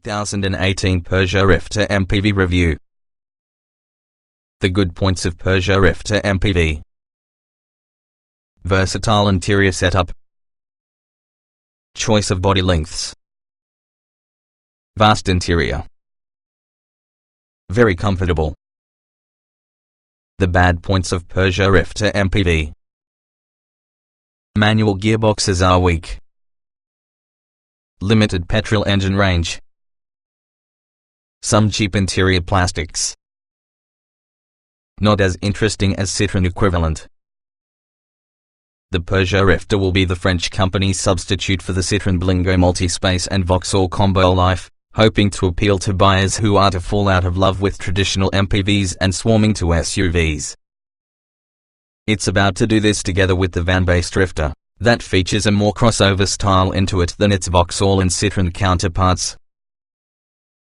2018 Peugeot Rifter MPV Review. The good points of Peugeot Rifter MPV. Versatile interior setup. Choice of body lengths. Vast interior. Very comfortable. The bad points of Peugeot Rifter MPV. Manual gearboxes are weak. Limited petrol engine range. Some cheap interior plastics. Not as interesting as Citroën equivalent. The Peugeot Rifter will be the French company's substitute for the Citroën Berlingo Multispace and Vauxhall Combo Life, hoping to appeal to buyers who are to fall out of love with traditional MPVs and swarming to SUVs. It's about to do this together with the van-based Rifter, that features a more crossover style into it than its Vauxhall and Citroën counterparts.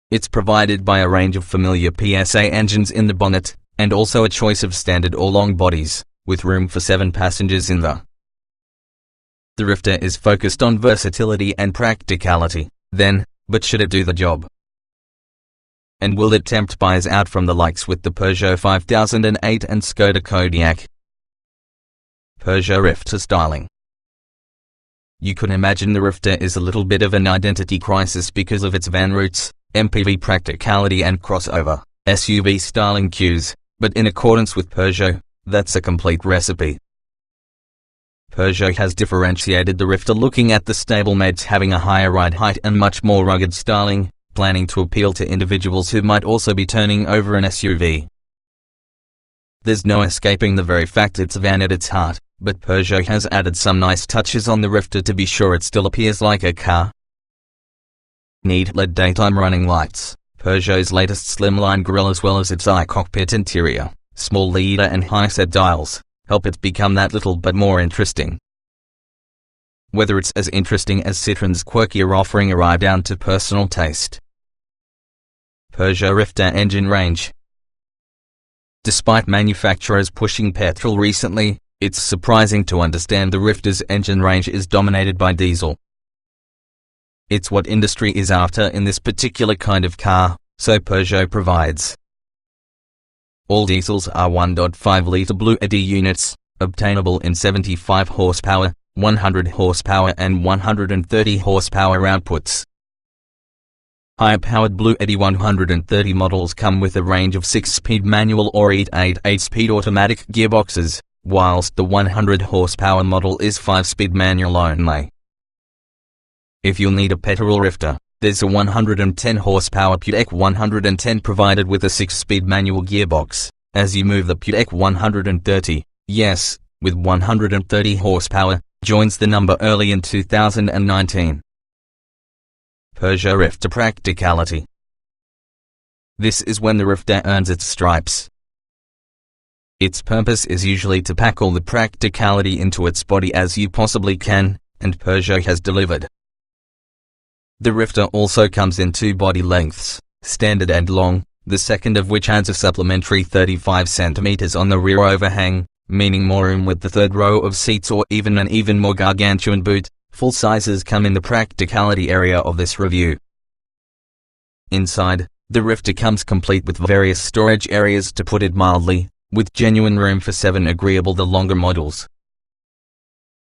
It's provided by a range of familiar PSA engines in the bonnet, and also a choice of standard or long bodies, with room for 7 passengers in the. The Rifter is focused on versatility and practicality, then, but should it do the job? And will it tempt buyers out from the likes with the Peugeot 5008 and Skoda Kodiaq? Peugeot Rifter styling. You could imagine the Rifter is a little bit of an identity crisis because of its van roots, MPV practicality and crossover, SUV styling cues, but in accordance with Peugeot, that's a complete recipe. Peugeot has differentiated the Rifter looking at the stablemates having a higher ride height and much more rugged styling, planning to appeal to individuals who might also be turning over an SUV. There's no escaping the very fact it's a van at its heart, but Peugeot has added some nice touches on the Rifter to be sure it still appears like a car. Need LED daytime running lights. Peugeot's latest slimline grille as well as its iCockpit interior, small leader and high-set dials, help it become that little bit more interesting. Whether it's as interesting as Citroën's quirkier offering or right down to personal taste. Peugeot Rifter engine range. Despite manufacturers pushing petrol recently, it's surprising to understand the Rifter's engine range is dominated by diesel. It's what industry is after in this particular kind of car, so Peugeot provides. All diesels are 1.5-litre Blue Eddy units, obtainable in 75 horsepower, 100 horsepower and 130 horsepower outputs. High-powered Blue Eddy 130 models come with a range of 6-speed manual or 8-speed automatic gearboxes, whilst the 100 horsepower model is 5-speed manual only. If you'll need a petrol Rifter, there's a 110 horsepower Peugeot 110 provided with a 6-speed manual gearbox, as you move the Peugeot 130, yes, with 130 horsepower, joins the number early in 2019. Peugeot Rifter practicality. This is when the Rifter earns its stripes. Its purpose is usually to pack all the practicality into its body as you possibly can, and Peugeot has delivered. The Rifter also comes in 2 body lengths, standard and long, the second of which adds a supplementary 35 cm on the rear overhang, meaning more room with the third row of seats or even an even more gargantuan boot. Full sizes come in the practicality area of this review. Inside, the Rifter comes complete with various storage areas to put it mildly, with genuine room for 7 agreeable the longer models.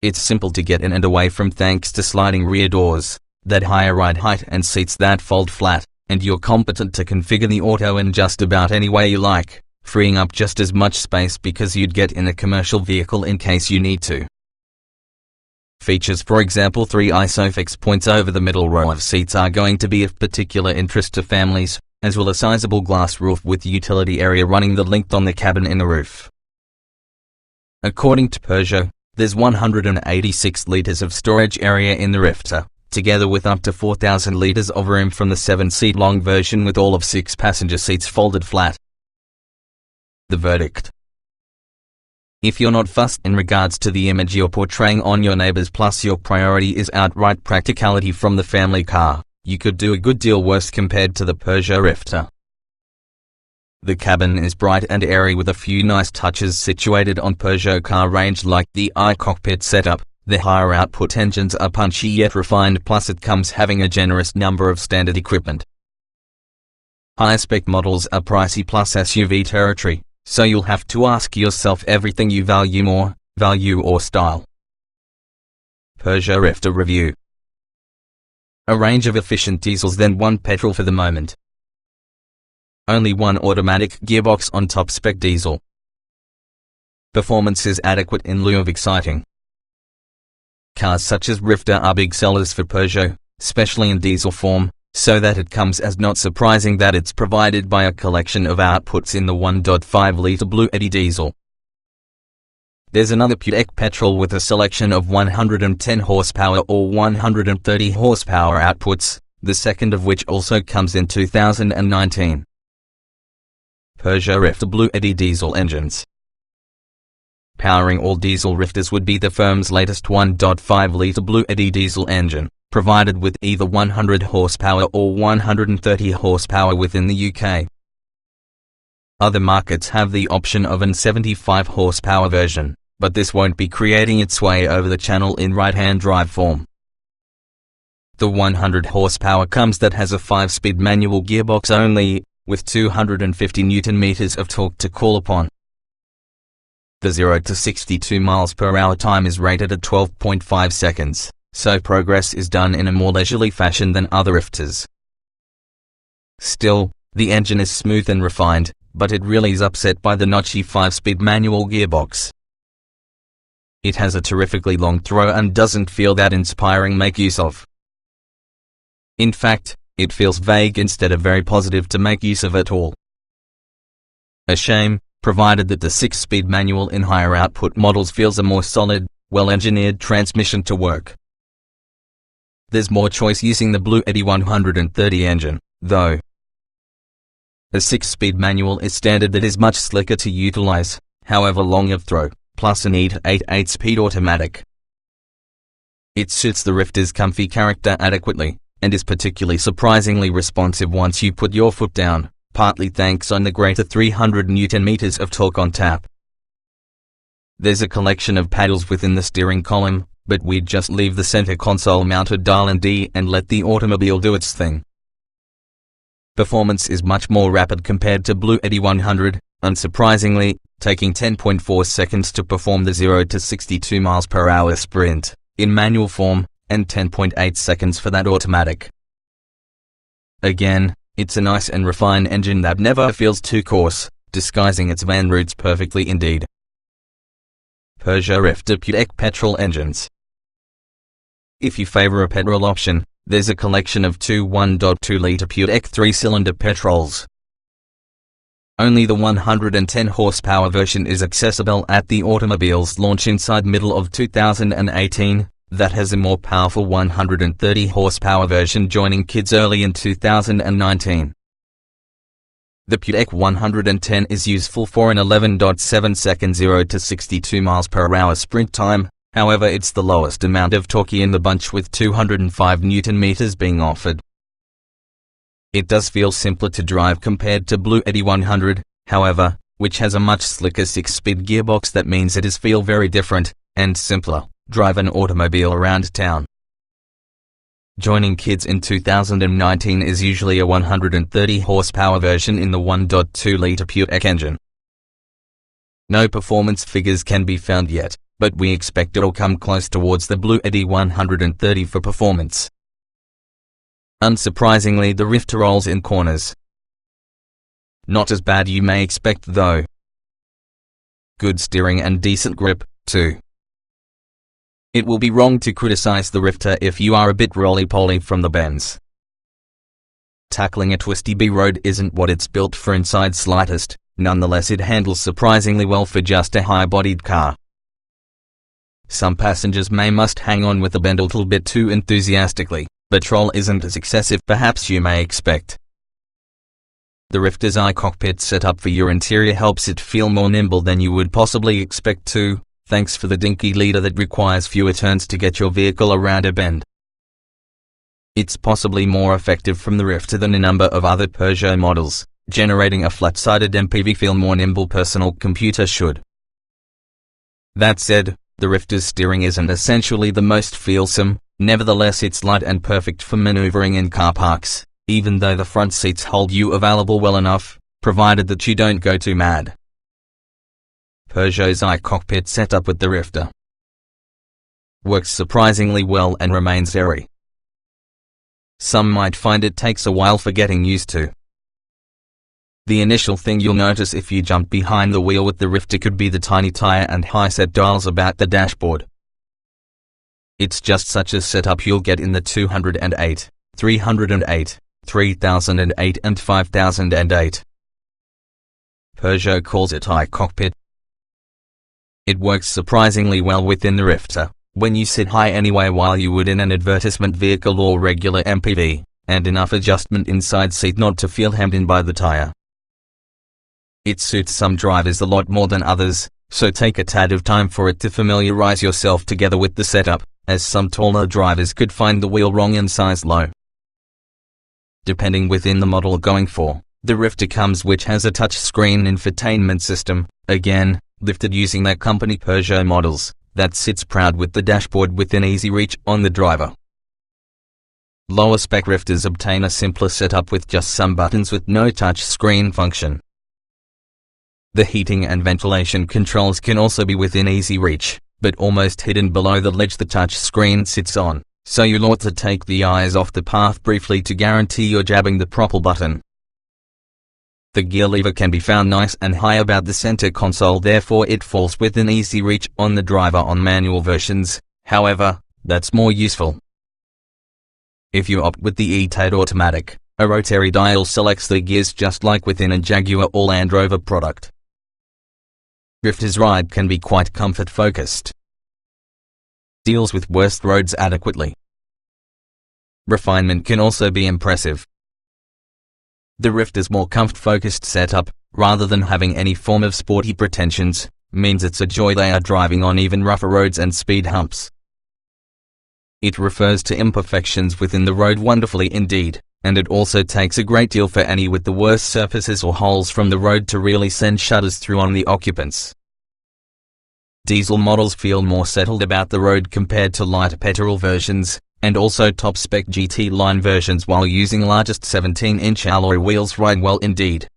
It's simple to get in and away from thanks to sliding rear doors, that higher ride height and seats that fold flat, and you're competent to configure the auto in just about any way you like, freeing up just as much space because you'd get in a commercial vehicle in case you need to. Features, for example, 3 ISOFIX points over the middle row of seats are going to be of particular interest to families, as well as a sizable glass roof with utility area running the length on the cabin in the roof. According to Peugeot, there's 186 litres of storage area in the Rifter, together with up to 4,000 litres of room from the 7-seat long version with all of 6 passenger seats folded flat. The verdict. If you're not fussed in regards to the image you're portraying on your neighbors plus your priority is outright practicality from the family car, you could do a good deal worse compared to the Peugeot Rifter. The cabin is bright and airy with a few nice touches situated on Peugeot car range like the iCockpit setup, The higher output engines are punchy yet refined, plus it comes having a generous number of standard equipment. High-spec models are pricey plus SUV territory, so you'll have to ask yourself everything you value more, value or style. Peugeot Rifter review. A range of efficient diesels, then one petrol for the moment. Only one automatic gearbox on top-spec diesel. Performance is adequate in lieu of exciting. Cars such as Rifter are big sellers for Peugeot, especially in diesel form, so that it comes as not surprising that it's provided by a collection of outputs in the 1.5-litre Blue Eddy diesel. There's another Peugeot petrol with a selection of 110 horsepower or 130 horsepower outputs, the second of which also comes in 2019. Peugeot Rifter Blue Eddy diesel engines. Powering all diesel Rifters would be the firm's latest 1.5-litre Blue Eddy diesel engine, provided with either 100 horsepower or 130 horsepower within the UK. Other markets have the option of an 75 horsepower version, but this won't be creating its way over the channel in right-hand drive form. The 100 horsepower comes that has a 5-speed manual gearbox only, with 250 Nm of torque to call upon. The 0 to 62 miles per hour time is rated at 12.5 seconds, so progress is done in a more leisurely fashion than other Rifters. Still, the engine is smooth and refined, but it really is upset by the notchy 5-speed manual gearbox. It has a terrifically long throw and doesn't feel that inspiring make use of. In fact, it feels vague instead of very positive to make use of at all. A shame, provided that the 6-speed manual in higher output models feels a more solid, well-engineered transmission to work. There's more choice using the Blue Eddy 130 engine, though. A 6-speed manual is standard that is much slicker to utilize, however long of throw, plus a neat 8-speed automatic. It suits the Rifter's comfy character adequately, and is particularly surprisingly responsive once you put your foot down, partly thanks on the greater 300 Nm of torque on tap. There's a collection of paddles within the steering column, but we'd just leave the center console mounted dial and D and let the automobile do its thing. Performance is much more rapid compared to Blue Eddy 100, unsurprisingly, taking 10.4 seconds to perform the 0 to 62 miles per hour sprint, in manual form, and 10.8 seconds for that automatic. Again, it's a nice and refined engine that never feels too coarse, disguising its van roots perfectly indeed. Peugeot Rifter Peugeot petrol engines. If you favor a petrol option, there's a collection of two 1.2-litre Peugeot 3-cylinder petrols. Only the 110 horsepower version is accessible at the automobile's launch inside middle of 2018, that has a more powerful 130 horsepower version joining kids early in 2019. The Peugeot 110 is useful for an 11.7 second 0 to 62 miles per hour sprint time, however it's the lowest amount of torque in the bunch with 205 Nm being offered. It does feel simpler to drive compared to Blue Eddy 100, however, which has a much slicker 6-speed gearbox that means it is feel very different, and simpler, drive an automobile around town. Joining kids in 2019 is usually a 130 horsepower version in the 1.2-litre Peugeot engine. No performance figures can be found yet, but we expect it'll come close towards the Blue Eddy 130 for performance. Unsurprisingly, the Rifter rolls in corners. Not as bad you may expect though. Good steering and decent grip, too. It will be wrong to criticize the Rifter if you are a bit roly-poly from the bends. Tackling a twisty B road isn't what it's built for inside slightest, nonetheless it handles surprisingly well for just a high-bodied car. Some passengers must hang on with the bend a little bit too enthusiastically, but Petrol isn't as excessive perhaps you may expect. The Rifter's iCockpit setup for your interior helps it feel more nimble than you would possibly expect to, thanks for the dinky leader that requires fewer turns to get your vehicle around a bend. It's possibly more effective from the Rifter than a number of other Peugeot models, generating a flat-sided MPV feel more nimble personal computer should. That said, The Rifter's steering isn't essentially the most feelsome, nevertheless it's light and perfect for maneuvering in car parks, even though the front seats hold you available well enough, provided that you don't go too mad. Peugeot's iCockpit setup with the Rifter works surprisingly well and remains airy. Some might find it takes a while for getting used to. The initial thing you'll notice if you jump behind the wheel with the Rifter could be the tiny tire and high-set dials about the dashboard. It's just such a setup you'll get in the 208, 308, 3008 and 5008. Peugeot calls it iCockpit. It works surprisingly well within the Rifter, when you sit high anyway while you would in an advertisement vehicle or regular MPV, and enough adjustment inside seat not to feel hemmed in by the tire. It suits some drivers a lot more than others, so take a tad of time for it to familiarize yourself together with the setup, as some taller drivers could find the wheel wrong and size low. Depending within the model going for, the Rifter comes which has a touchscreen infotainment system, again, lifted using their company Peugeot models, that sits proud with the dashboard within easy reach on the driver. Lower spec Rifters obtain a simpler setup with just some buttons with no touchscreen function. The heating and ventilation controls can also be within easy reach, but almost hidden below the ledge the touchscreen sits on, so you'll ought to take the eyes off the path briefly to guarantee you're jabbing the proper button. The gear lever can be found nice and high about the center console, therefore it falls within easy reach on the driver on manual versions, however, that's more useful. If you opt with the E-Tate automatic, a rotary dial selects the gears just like within a Jaguar or Land Rover product. Rifter's ride can be quite comfort-focused. Deals with worst roads adequately. Refinement can also be impressive. The Rifter's more comfort-focused setup, rather than having any form of sporty pretensions, means it's a joy they are driving on even rougher roads and speed humps. It refers to imperfections within the road wonderfully indeed, and it also takes a great deal for any with the worst surfaces or holes from the road to really send shudders through on the occupants. Diesel models feel more settled about the road compared to lighter petrol versions, and also top-spec GT line versions while using largest 17-inch alloy wheels ride well indeed.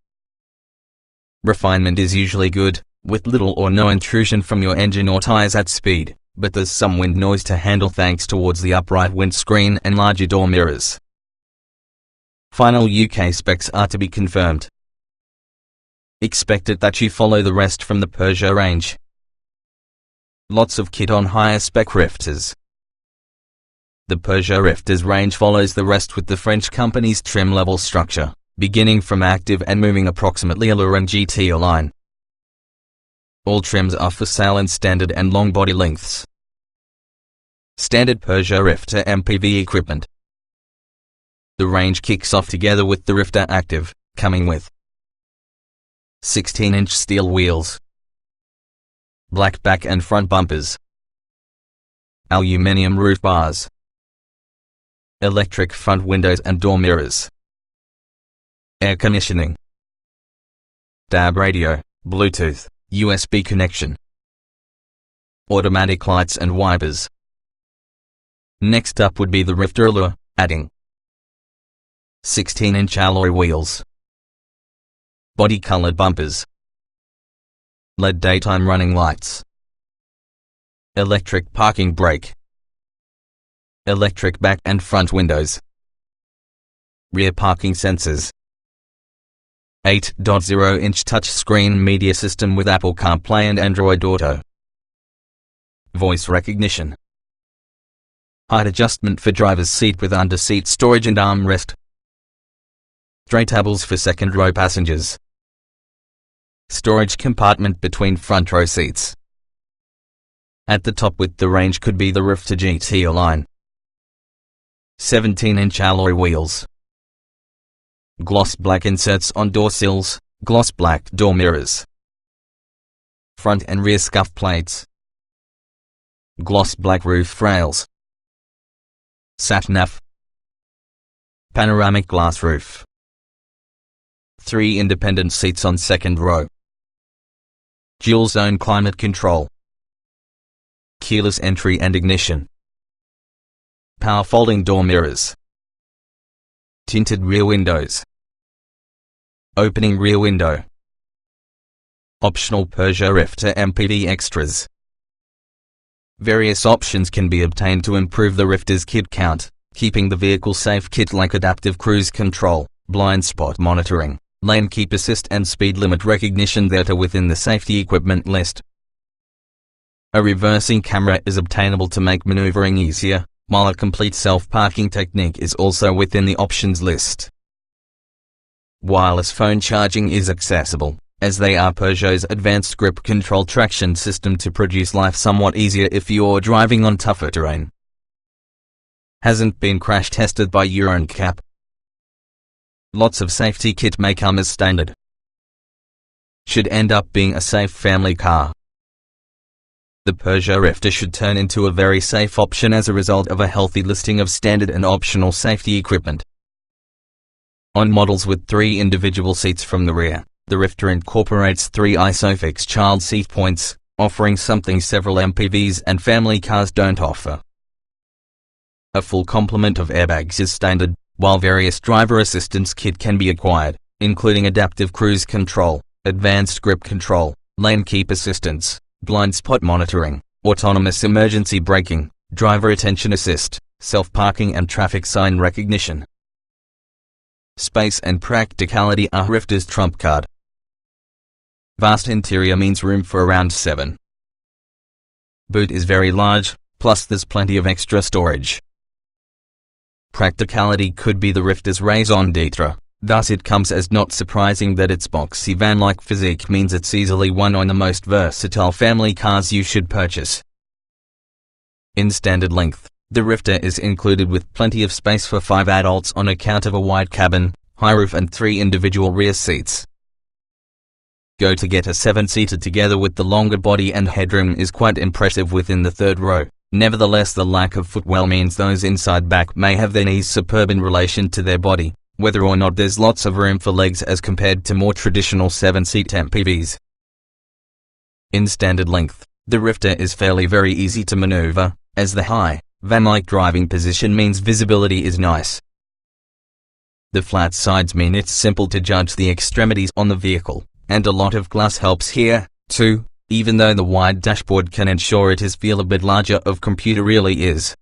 Refinement is usually good, with little or no intrusion from your engine or tires at speed, but there's some wind noise to handle thanks towards the upright windscreen and larger door mirrors. Final UK specs are to be confirmed. Expect it that you follow the rest from the Peugeot range. Lots of kit on higher spec Rifters. The Peugeot Rifter's range follows the rest with the French company's trim level structure, beginning from active and moving approximately Allure and GT line. All trims are for sale in standard and long body lengths. Standard Peugeot Rifter MPV equipment. The range kicks off together with the Rifter Active, coming with 16-inch steel wheels, black back and front bumpers, aluminium roof bars, electric front windows and door mirrors, air conditioning, DAB radio, Bluetooth, USB connection, automatic lights and wipers. Next up would be the Rifter Allure, adding 16-inch alloy wheels, body-colored bumpers, LED daytime running lights, electric parking brake, electric back and front windows, rear parking sensors, 8.0-inch touchscreen media system with Apple CarPlay and Android Auto, voice recognition, height adjustment for driver's seat with under-seat storage and armrest, tray tables for second row passengers, storage compartment between front row seats. At the top with the range could be the Rifter GT line. 17-inch alloy wheels, gloss black inserts on door sills, gloss black door mirrors, front and rear scuff plates, gloss black roof rails, sat-nav, panoramic glass roof, 3 independent seats on second row, dual zone climate control, keyless entry and ignition, power folding door mirrors, tinted rear windows, opening rear window, optional Peugeot Rifter MPV extras. Various options can be obtained to improve the Rifter's kit count, keeping the vehicle safe. Kit like adaptive cruise control, blind spot monitoring, lane keep assist and speed limit recognition that are within the safety equipment list. A reversing camera is obtainable to make maneuvering easier, while a complete self-parking technique is also within the options list. Wireless phone charging is accessible, as they are Peugeot's advanced grip control traction system to produce life somewhat easier if you're driving on tougher terrain. Hasn't been crash tested by Euro NCAP. Lots of safety kit may come as standard. Should end up being a safe family car. The Peugeot Rifter should turn into a very safe option as a result of a healthy listing of standard and optional safety equipment. On models with 3 individual seats from the rear, the Rifter incorporates 3 ISOFIX child seat points, offering something several MPVs and family cars don't offer. A full complement of airbags is standard, while various driver assistance kit can be acquired, including adaptive cruise control, advanced grip control, lane keep assistance, blind spot monitoring, autonomous emergency braking, driver attention assist, self-parking and traffic sign recognition. Space and practicality are Rifter's trump card. Vast interior means room for around 7. Boot is very large, plus there's plenty of extra storage. Practicality could be the Rifter's raison d'etre, thus it comes as not surprising that its boxy van-like physique means it's easily one of the most versatile family cars you should purchase. In standard length, the Rifter is included with plenty of space for 5 adults on account of a wide cabin, high roof and 3 individual rear seats. Go to get a 7-seater together with the longer body and headroom is quite impressive within the 3rd row. Nevertheless, the lack of footwell means those inside back may have their knees superb in relation to their body, whether or not there's lots of room for legs as compared to more traditional 7-seat MPVs. In standard length, the Rifter is fairly very easy to maneuver, as the high, van-like driving position means visibility is nice. The flat sides mean it's simple to judge the extremities on the vehicle, and a lot of glass helps here, too, even though the wide dashboard can ensure it is feel a bit larger of computer really is.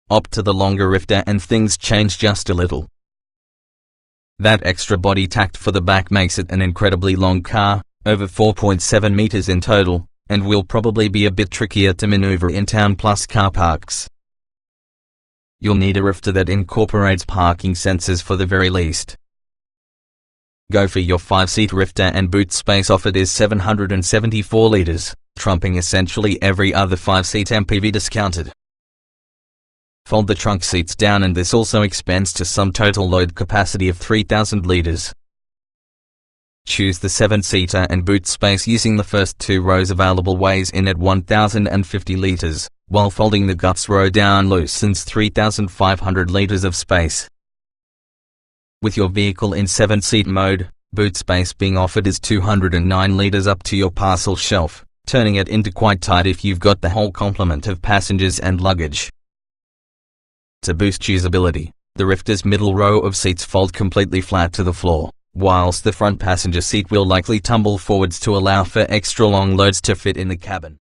Opt to the longer Rifter and things change just a little. That extra body tacked for the back makes it an incredibly long car, over 4.7 meters in total, and will probably be a bit trickier to maneuver in town plus car parks. You'll need a Rifter that incorporates parking sensors for the very least. Go for your 5-seat Rifter and boot space offered is 774 litres, trumping essentially every other 5-seat MPV discounted. Fold the trunk seats down and this also expands to some total load capacity of 3,000 litres. Choose the 7-seater and boot space using the first 2 rows available weighs in at 1,050 litres, while folding the guts row down loosens 3,500 litres of space. With your vehicle in 7-seat mode, boot space being offered is 209 litres up to your parcel shelf, turning it into quite tight if you've got the whole complement of passengers and luggage. To boost usability, the Rifter's middle row of seats fold completely flat to the floor, whilst the front passenger seat will likely tumble forwards to allow for extra long loads to fit in the cabin.